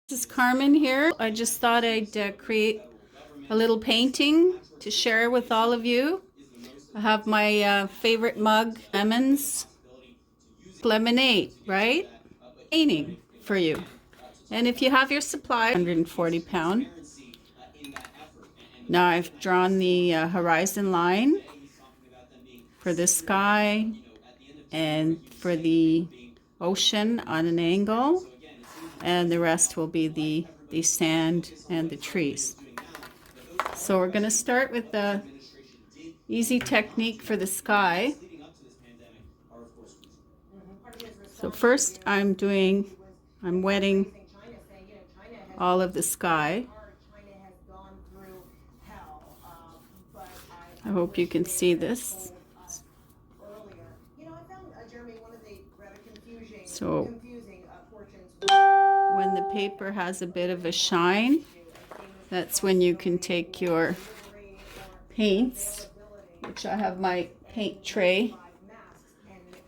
This is Carmen here. I just thought I'd create a little painting to share with all of you. I have my favorite mug, lemons, lemonade, right? Painting for you. And if you have your supply, 140 pound. Now I've drawn the horizon line for the sky and for the ocean on an angle. And the rest will be the sand and the trees. So we're going to start with the easy technique for the sky. So first I'm wetting all of the sky. I hope you can see this. So when the paper has a bit of a shine, that's when you can take your paints, which I have my paint tray.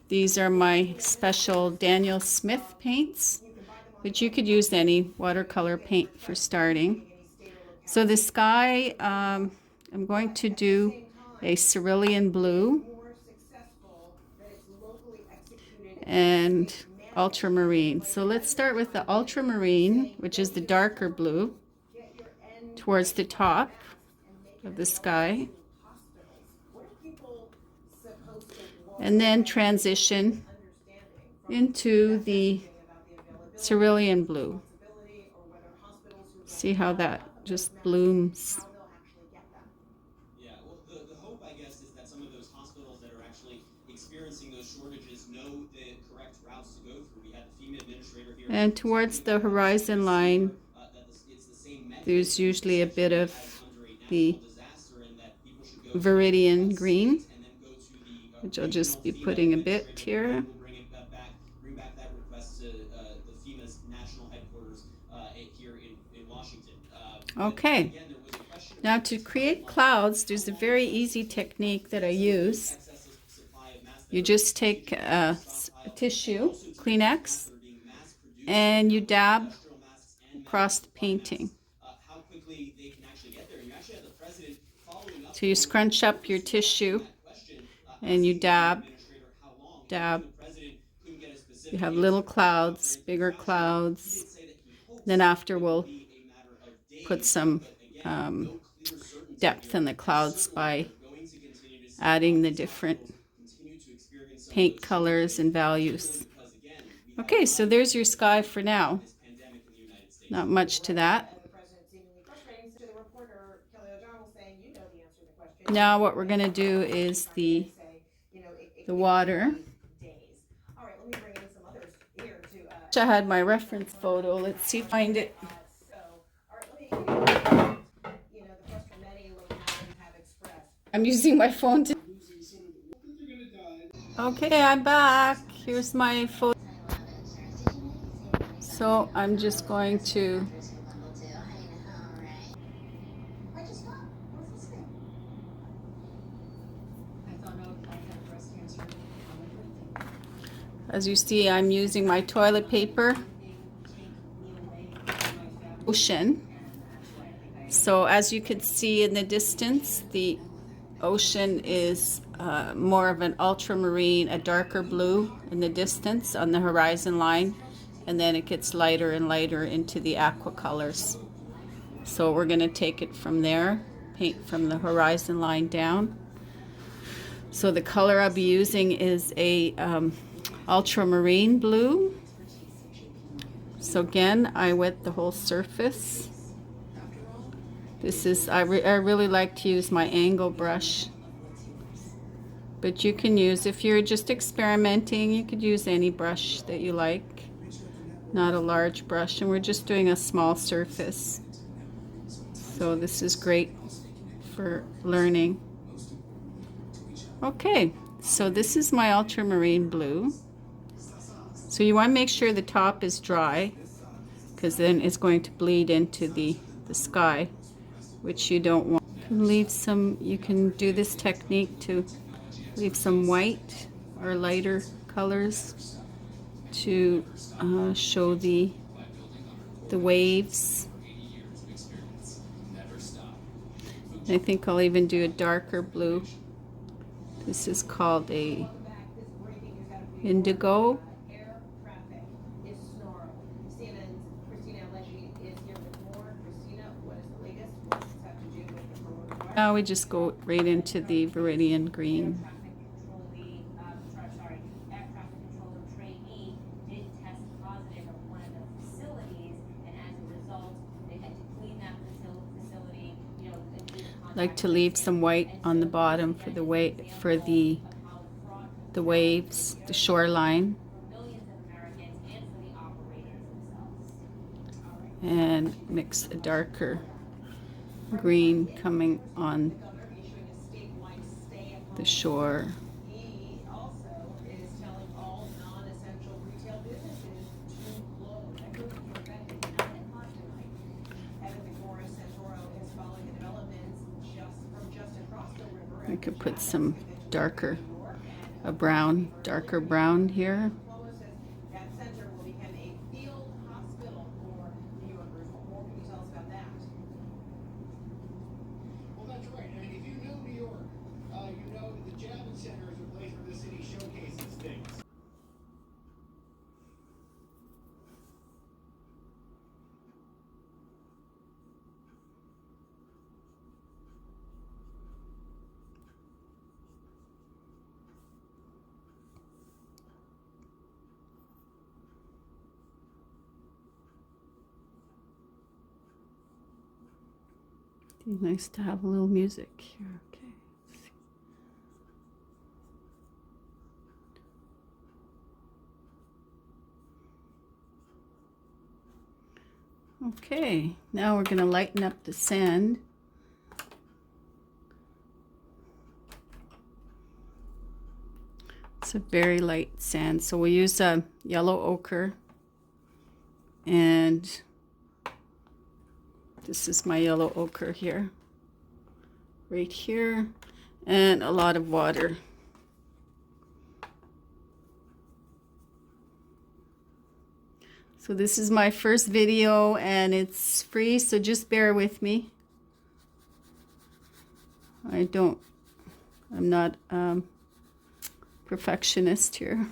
These are my special Daniel Smith paints, but you could use any watercolor paint for starting. So the sky, I'm going to do a cerulean blue and ultramarine. So let's start with the ultramarine, which is the darker blue, towards the top of the sky, and then transition into the cerulean blue. See how that just blooms. Yeah, well, the hope, I guess, is that some of those hospitals that are actually experiencing those shortages know the correct routes to go through. We had the FEMA administrator here. And towards the horizon line, there's usually a bit of the viridian green, which I'll just be putting a bit here. Bring back that request to the FEMA's national headquarters here in Washington. Okay. Now to create clouds, there's a very easy technique that I use. You just take a tissue, Kleenex, and you dab across the painting. So you scrunch up your tissue and you dab. You have little clouds, bigger clouds. Then after we'll put some depth in the clouds by adding the different paint colors and values. Okay, so there's your sky for now. Not much to that. Now what we're going to do is the water. I had my reference photo. Let's see if I find it. I'm using my phone to... Okay, I'm back. Here's my photo. So I'm just going to... As you see, I'm using my toilet paper. Ocean. So as you can see in the distance, the ocean is more of an ultramarine, a darker blue in the distance on the horizon line, and then it gets lighter and lighter into the aqua colors. So we're going to take it from there, paint from the horizon line down. So the color I'll be using is a ultramarine blue. So again, I wet the whole surface. This is, I really like to use my angle brush. But you can use, if you're just experimenting, you could use any brush that you like. Not a large brush, and we're just doing a small surface. So this is great for learning. Okay, so this is my ultramarine blue. So you want to make sure the top is dry, because then it's going to bleed into the sky, which you don't want. You can do this technique to leave some white or lighter colors to show the the waves. I think I'll even do a darker blue. This is called a indigo. Now we just go right into the Viridian green. Like to leave some white on the bottom for the waves, the shoreline, and mix a darker green coming on the shore. I could put some darker, darker brown here. Well, that's right. I mean, if you know New York, you know that the Javits Center is a place where the city showcases things. Nice to have a little music here. Okay, now we're going to lighten up the sand. It's a very light sand, so we'll use a yellow ochre, and this is my yellow ochre here, right here, and a lot of water. So this is my first video and it's free, so just bear with me. I'm not perfectionist here.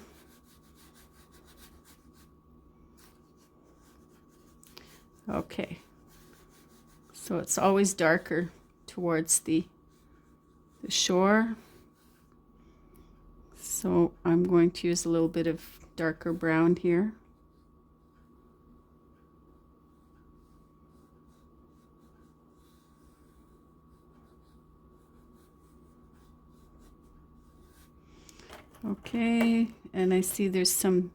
Okay. So it's always darker towards the shore. So I'm going to use a little bit of darker brown here. Okay, and I see there's some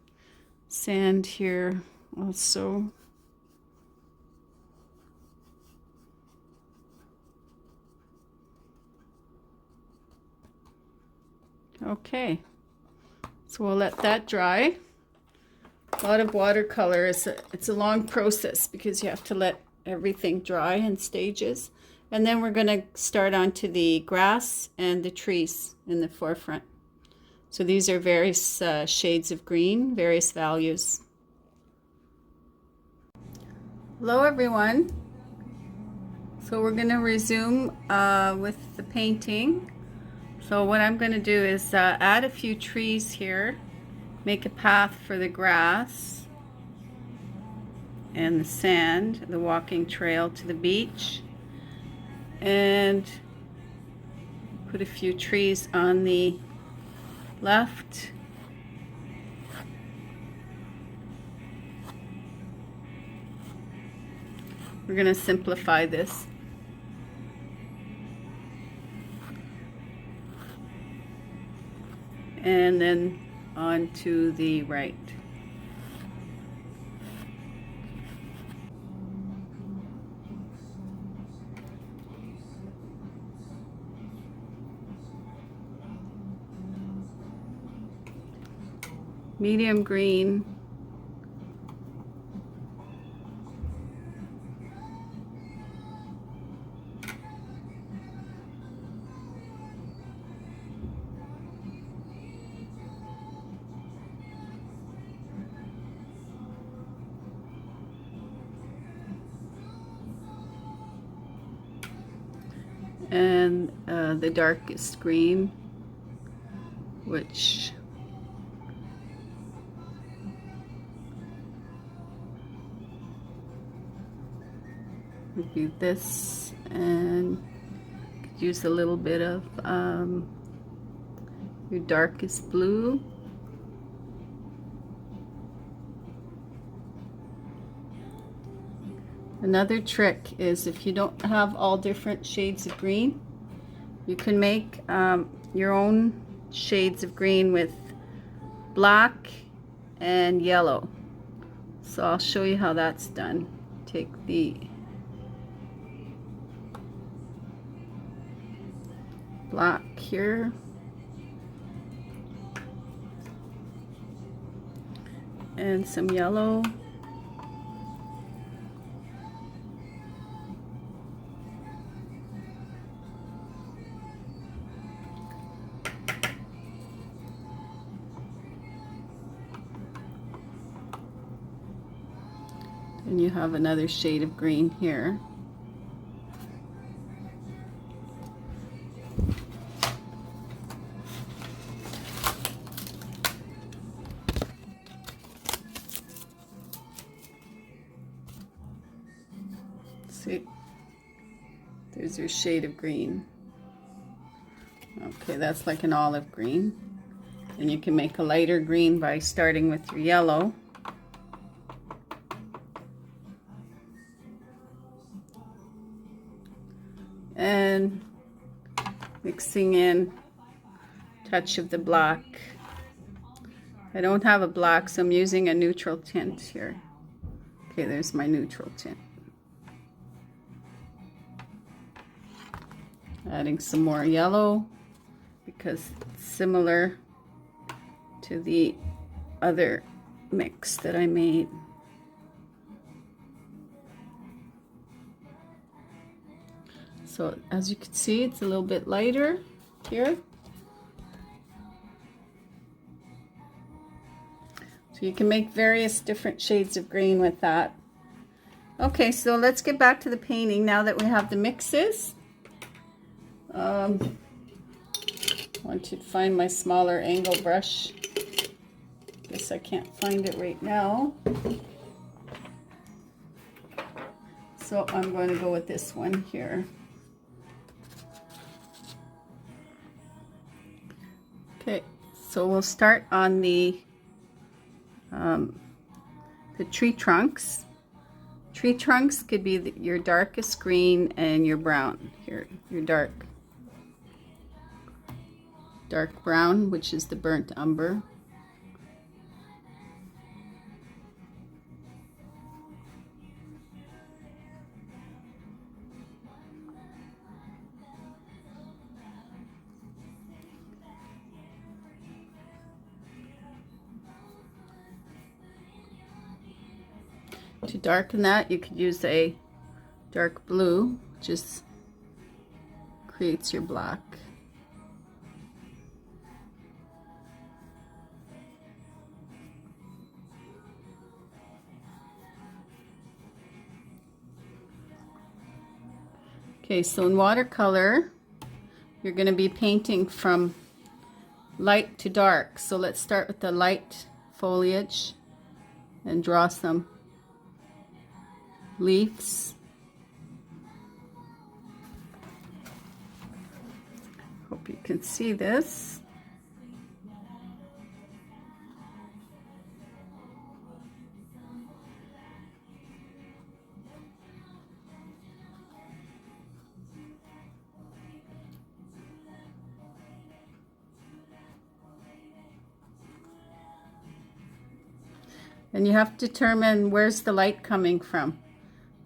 sand here also. Okay, so we'll let that dry. A lot of watercolor, it's a long process because you have to let everything dry in stages. And then we're going to start onto the grass and the trees in the forefront. So these are various shades of green, various values. Hello everyone. So we're going to resume with the painting. So what I'm going to do is add a few trees here, make a path for the grass and the sand, the walking trail to the beach, and put a few trees on the left. We're going to simplify this. And then on to the right. Medium green. and the darkest green, which would be this, and could use a little bit of your darkest blue. Another trick is if you don't have all different shades of green, you can make your own shades of green with black and yellow. So I'll show you how that's done. Take the black here, and some yellow, and you have another shade of green here. See, there's your shade of green. Okay, that's like an olive green. And you can make a lighter green by starting with your yellow. And mixing in a touch of the black. I don't have a black, so I'm using a neutral tint here. Okay, there's my neutral tint. Adding some more yellow because it's similar to the other mix that I made. So as you can see, it's a little bit lighter here. So you can make various different shades of green with that. Okay, so let's get back to the painting now that we have the mixes. I want to find my smaller angle brush. Guess I can't find it right now. So I'm going to go with this one here. Okay, so we'll start on the tree trunks. Tree trunks could be your darkest green and your brown. Here, your dark brown, which is the burnt umber. To darken that, you could use a dark blue, just creates your black. Okay, so in watercolor, you're going to be painting from light to dark. So let's start with the light foliage and draw some leaves. Hope you can see this. And you have to determine where's the light coming from.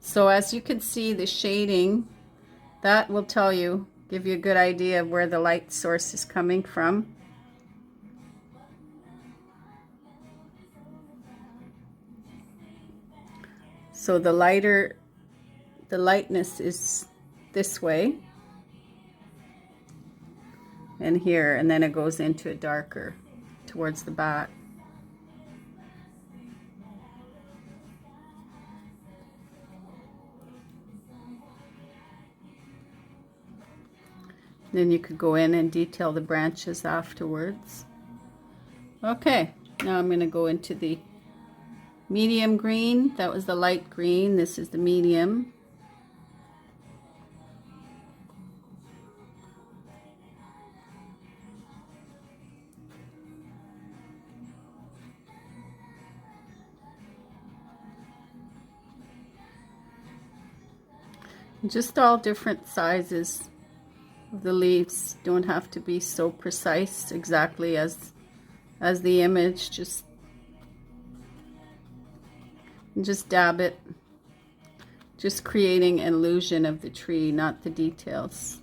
So as you can see, the shading, that will tell you, give you a good idea of where the light source is coming from. So the lightness is this way and here, and then it goes into a darker towards the back. Then you could go in and detail the branches afterwards. Okay, now I'm going to go into the medium green. That was the light green. This is the medium. Just all different sizes of the leaves. Don't have to be so precise exactly as the image. Just dab it. Just creating an illusion of the tree, not the details.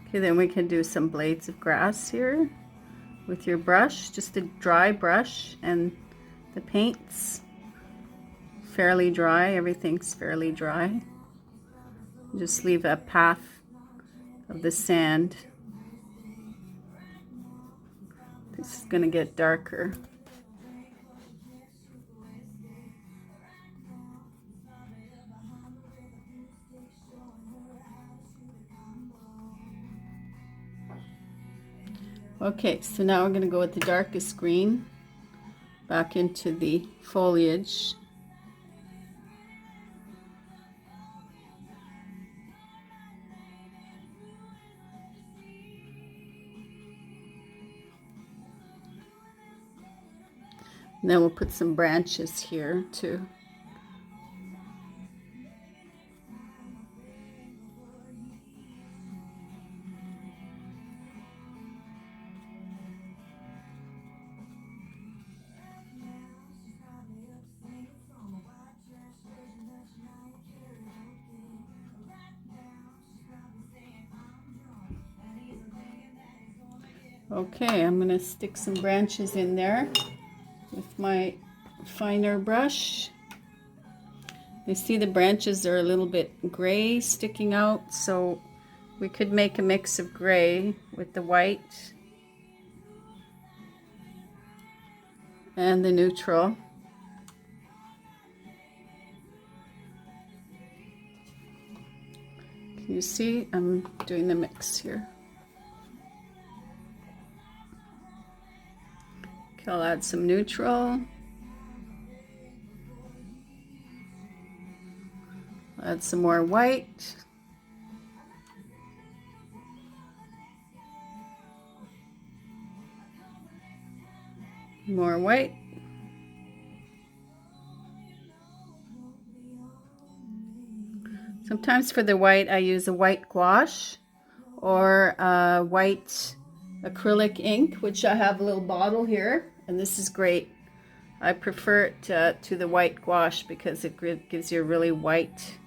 Okay, then we can do some blades of grass here with your brush, just a dry brush, and the paints fairly dry. Everything's fairly dry. Just leave a path of the sand. This is going to get darker. Okay, so now we're going to go with the darkest green back into the foliage. And then we'll put some branches here too. Okay, I'm going to stick some branches in there with my finer brush. You see the branches are a little bit gray sticking out, so we could make a mix of gray with the white and the neutral. Can you see? I'm doing the mix here. Okay, I'll add some neutral. Add some more white. More white. Sometimes for the white I use a white gouache or a white acrylic ink, which I have a little bottle here, and this is great. I prefer it to the white gouache because it gives you a really white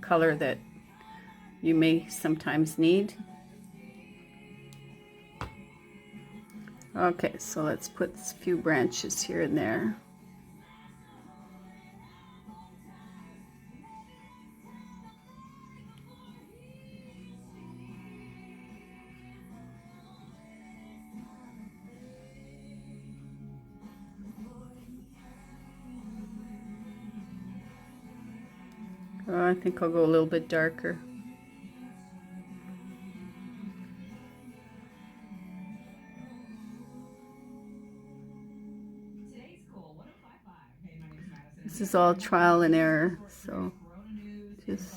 color that you may sometimes need. Okay, so let's put a few branches here and there. Oh, I think I'll go a little bit darker. This is all trial and error, so just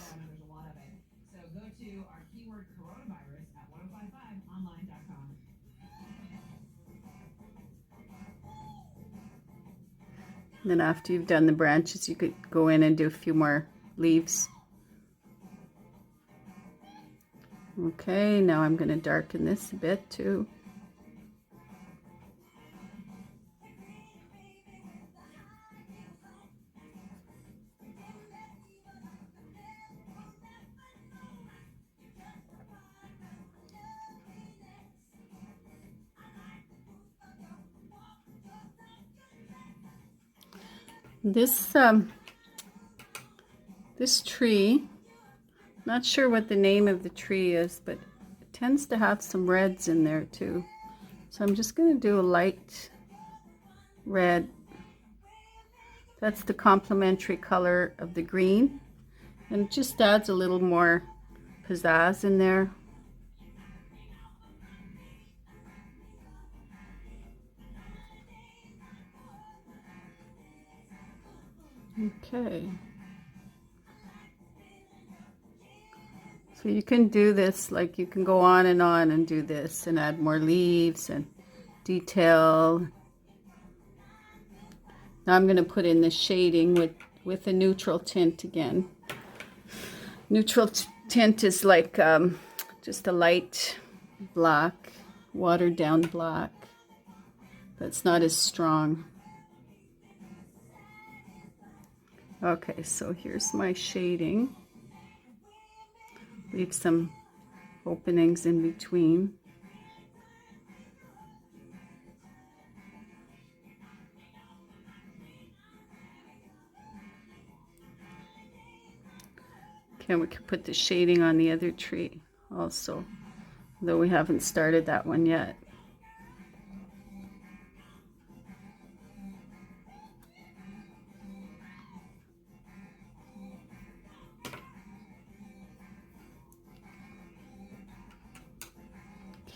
then after you've done the branches, you could go in and do a few more leaves. Okay, now I'm going to darken this a bit too. This tree, not sure what the name of the tree is, but it tends to have some reds in there too. So I'm just going to do a light red. That's the complementary color of the green, and it just adds a little more pizzazz in there. Okay. So you can do this, like you can go on and do this and add more leaves and detail. Now I'm going to put in the shading with a neutral tint again. Neutral tint is like just a light black, watered down black, but it's not as strong. Okay, so here's my shading. Leave some openings in between. Okay, we could put the shading on the other tree also, though we haven't started that one yet.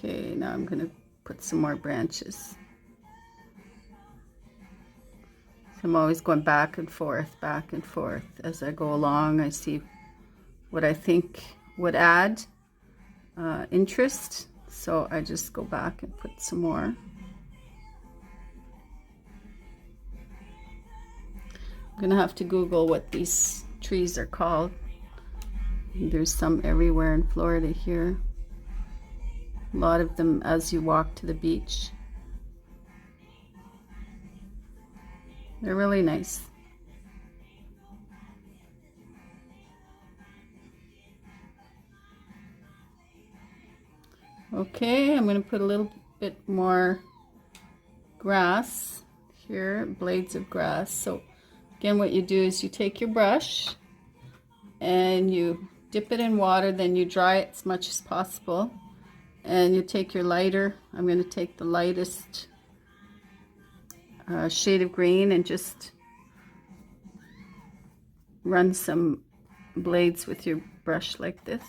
Okay, now I'm going to put some more branches. So I'm always going back and forth as I go along. I see what I think would add interest, so I just go back and put some more. I'm gonna have to Google what these trees are called. There's some everywhere in Florida here. A lot of them as you walk to the beach. They're really nice. Okay, I'm going to put a little bit more grass here, blades of grass. So again, what you do is you take your brush and you dip it in water, then you dry it as much as possible. And you take your lighter. I'm going to take the lightest shade of green and just run some blades with your brush like this.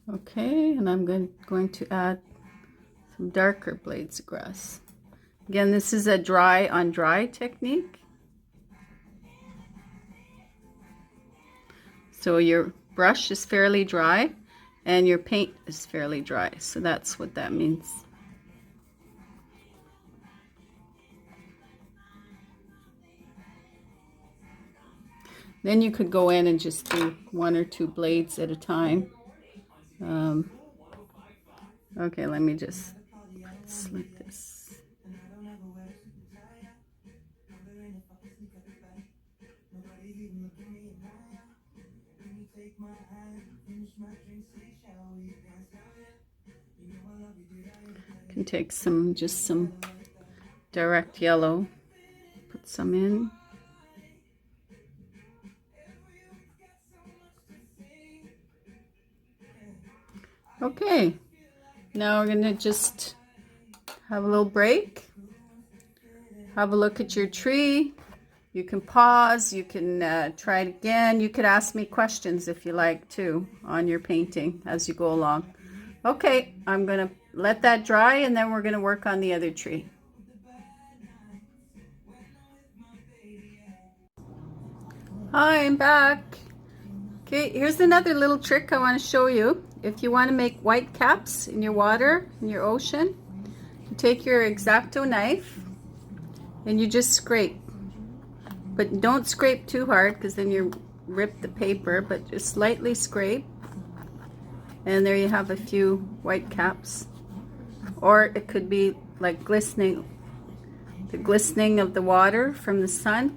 Okay, and I'm going to add some darker blades of grass. Again, this is a dry on dry technique. So your brush is fairly dry and your paint is fairly dry. So that's what that means. Then you could go in and just do 1 or 2 blades at a time. Okay, let me just like this. You can take just some direct yellow, put some in. Okay, now we're going to just have a little break, have a look at your tree. You can pause, you can try it again. You could ask me questions if you like too on your painting as you go along. Okay, I'm going to let that dry and then we're going to work on the other tree. Hi, I'm back. Okay, here's another little trick I want to show you. If you want to make white caps in your water, in your ocean, you take your X-Acto knife and you just scrape. But don't scrape too hard because then you rip the paper, but just lightly scrape. And there you have a few white caps. Or it could be like glistening the glistening of the water from the sun.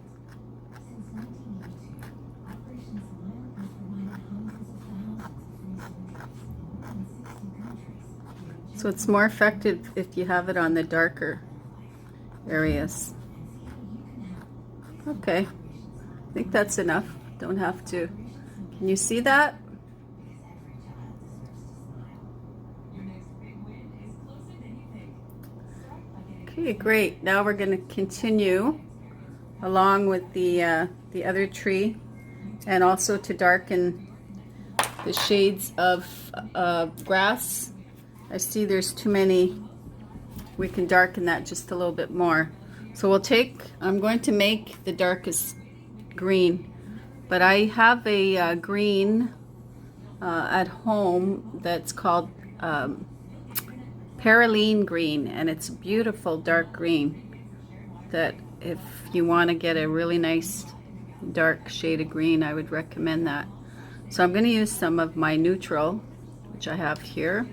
So it's more effective if you have it on the darker areas. Okay, I think that's enough. Don't have to. Can you see that? Okay, great. Now we're going to continue along with the other tree, and also to darken the shades of grass. I see there's too many. We can darken that just a little bit more. So I'm going to make the darkest green, but I have a green at home that's called Paraline green, and it's a beautiful dark green that if you want to get a really nice dark shade of green, I would recommend that. So I'm going to use some of my neutral, which I have here,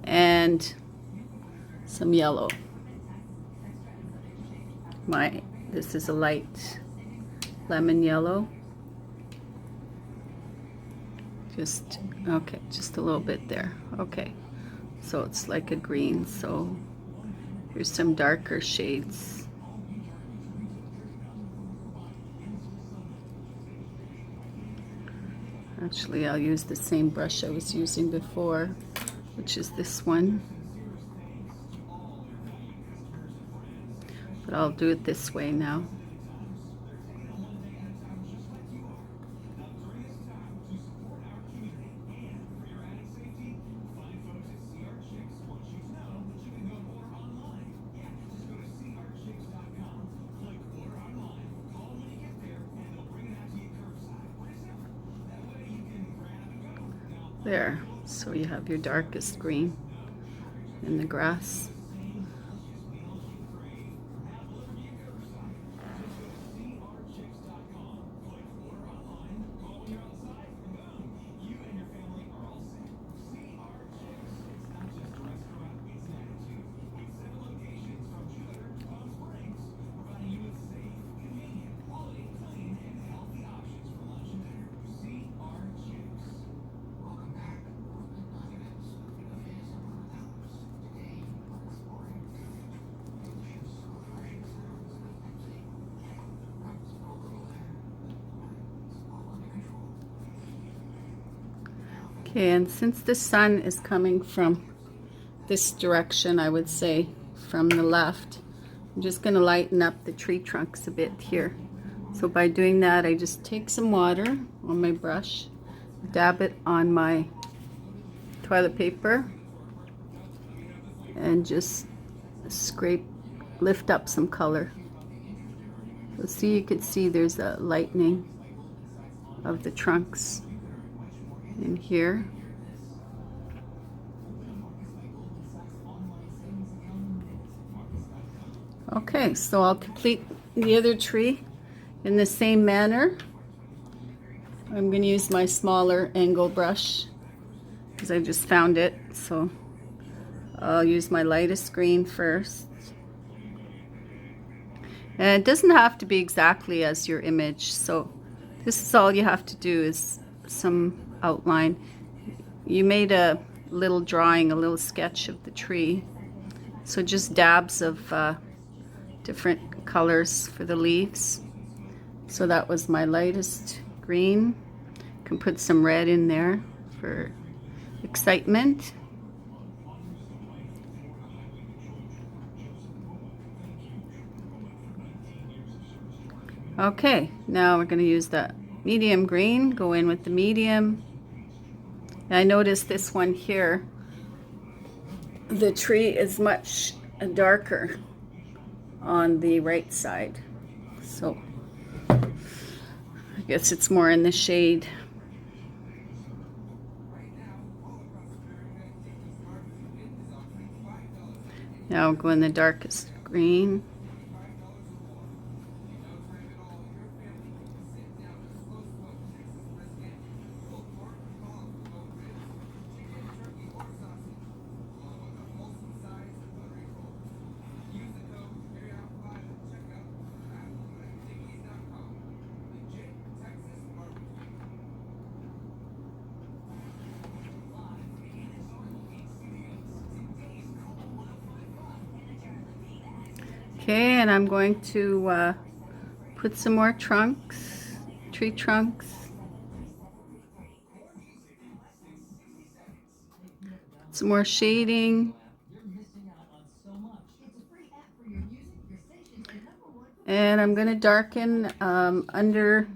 and some yellow. This is a light lemon yellow. Just a little bit there. Okay, so it's like a green. So here's some darker shades. Actually, I'll use the same brush I was using before, which is this one. But I'll do it this way now. There, so you have your darkest green in the grass. Okay, and since the sun is coming from this direction, I would say from the left, I'm just going to lighten up the tree trunks a bit here. So by doing that, I just take some water on my brush, dab it on my toilet paper, and just lift up some color. So see, you can see there's a lightening of the trunks in here. Okay, so I'll complete the other tree in the same manner. I'm going to use my smaller angle brush because I just found it. So I'll use my lightest green first. And it doesn't have to be exactly as your image. So this is all you have to do, is some outline. You made a little drawing, a little sketch of the tree. So just dabs of different colors for the leaves. So that was my lightest green. You can put some red in there for excitement. Okay, now we're going to use the medium green, go in with the medium. And I noticed this one here, the tree is much darker on the right side. So I guess it's more in the shade. Now I'll go in the darkest green. and I'm going to put some more trunks, tree trunks. Some more shading. And I'm going to darken under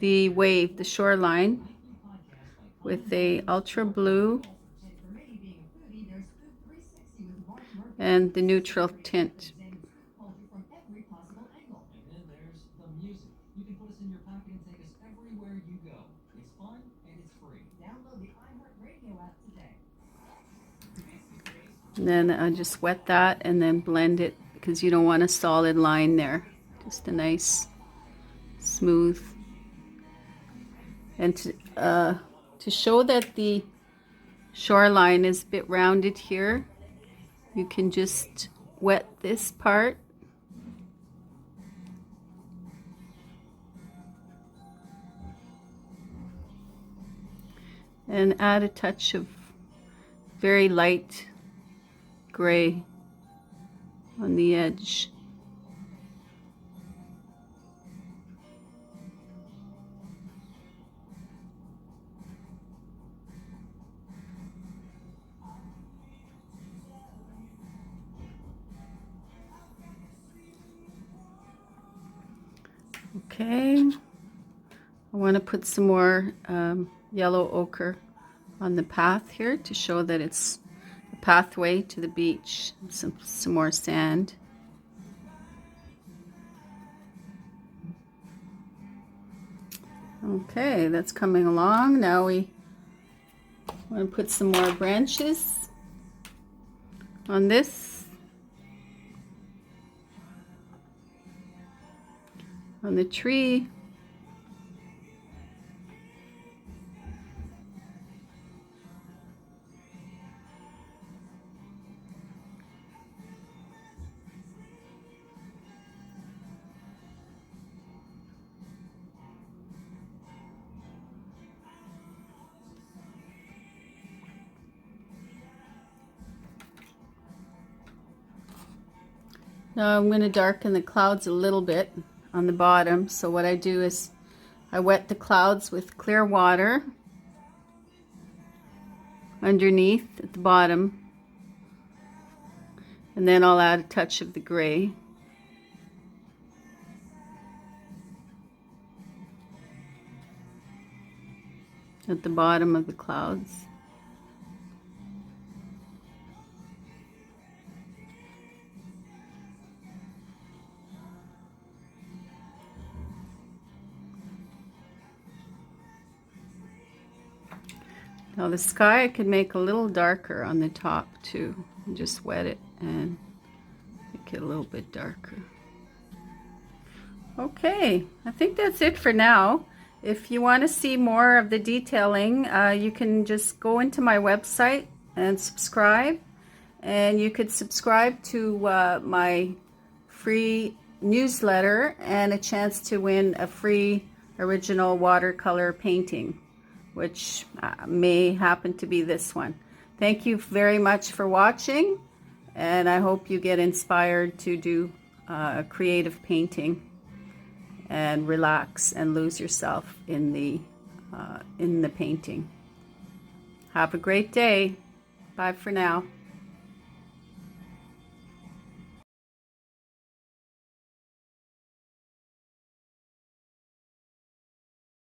the wave, the shoreline, with a ultra blue and the neutral tint. And then I just wet that and then blend it, because you don't want a solid line there. Just a nice smooth. And to show that the shoreline is a bit rounded here, you can just wet this part and add a touch of very light gray on the edge. Okay, I want to put some more yellow ochre on the path here to show that it's a pathway to the beach. Some more sand. Okay, that's coming along. Now we want to put some more branches on this, on the tree. Now I'm going to darken the clouds a little bit on the bottom. So what I do is I wet the clouds with clear water underneath at the bottom, and then I'll add a touch of the gray. At the bottom of the clouds. Now the sky I could make a little darker on the top too. And just wet it and make it a little bit darker. Okay, I think that's it for now. If you want to see more of the detailing, you can just go into my website and subscribe. And you could subscribe to my free newsletter and a chance to win a free original watercolor painting, which may happen to be this one. Thank you very much for watching, and I hope you get inspired to do creative painting and relax and lose yourself in the painting. Have a great day. Bye for now.